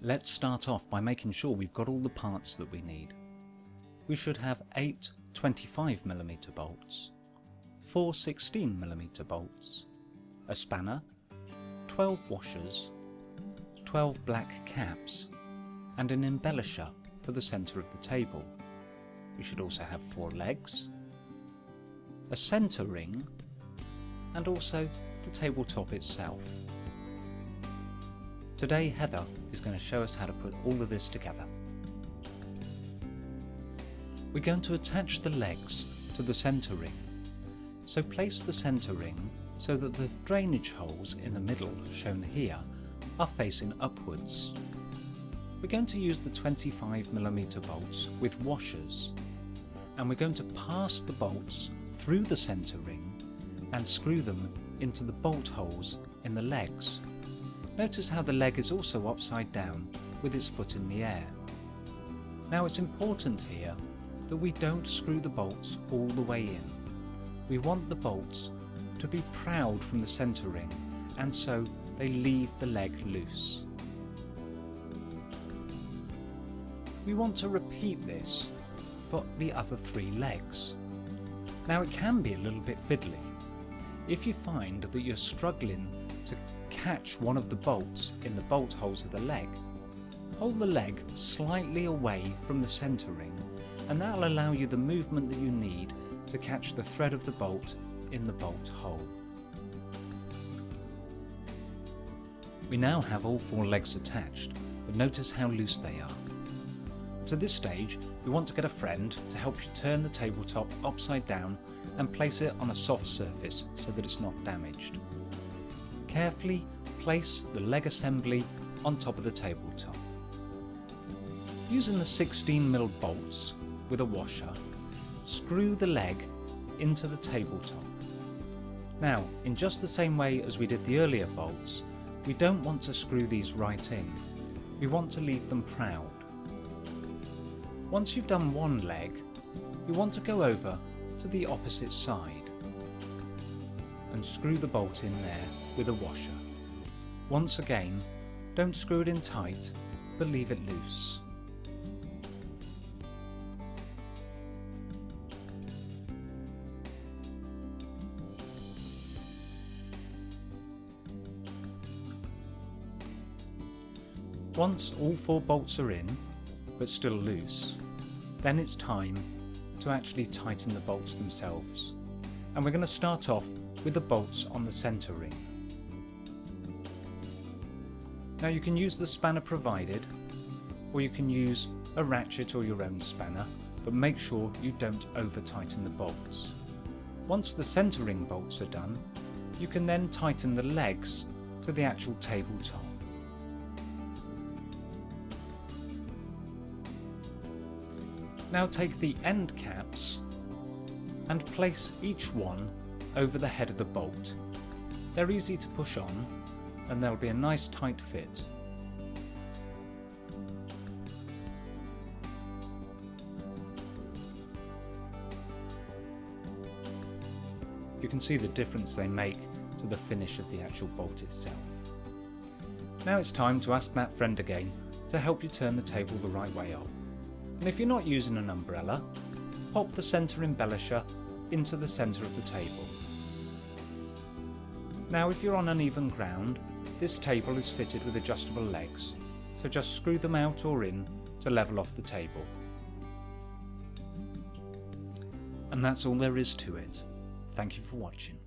Let's start off by making sure we've got all the parts that we need. We should have 8 25mm bolts, 4 16mm bolts, a spanner, 12 washers, 12 black caps, and an embellisher for the centre of the table. We should also have 4 legs, a centre ring, and also the tabletop itself. Today Heather is going to show us how to put all of this together. We're going to attach the legs to the centre ring. So place the centre ring so that the drainage holes in the middle, shown here, are facing upwards. We're going to use the 25mm bolts with washers, and we're going to pass the bolts through the centre ring and screw them into the bolt holes in the legs. Notice how the leg is also upside down with its foot in the air. Now it's important here that we don't screw the bolts all the way in. We want the bolts to be proud from the centre ring, and so they leave the leg loose. We want to repeat this for the other 3 legs. Now it can be a little bit fiddly. If you find that you're struggling to catch one of the bolts in the bolt holes of the leg, hold the leg slightly away from the centre ring, and that will allow you the movement that you need to catch the thread of the bolt in the bolt hole. We now have all 4 legs attached, but notice how loose they are. So at this stage, we want to get a friend to help you turn the tabletop upside down and place it on a soft surface so that it's not damaged. Carefully place the leg assembly on top of the tabletop. Using the 16mm bolts with a washer, screw the leg into the tabletop. Now, in just the same way as we did the earlier bolts, we don't want to screw these right in. We want to leave them proud. Once you've done one leg, you want to go over to the opposite side and screw the bolt in there with a washer. Once again, don't screw it in tight, but leave it loose. Once all 4 bolts are in, but still loose, then it's time to actually tighten the bolts themselves. And we're going to start off with the bolts on the centre ring. Now you can use the spanner provided, or you can use a ratchet or your own spanner, but make sure you don't over tighten the bolts. Once the centre ring bolts are done, you can then tighten the legs to the actual tabletop. Now take the end caps and place each one over the head of the bolt. They're easy to push on, and there'll be a nice tight fit. You can see the difference they make to the finish of the actual bolt itself. Now it's time to ask that friend again to help you turn the table the right way up. And if you're not using an umbrella, pop the centre embellisher into the centre of the table. Now if you're on uneven ground, this table is fitted with adjustable legs, so just screw them out or in to level off the table. And that's all there is to it. Thank you for watching.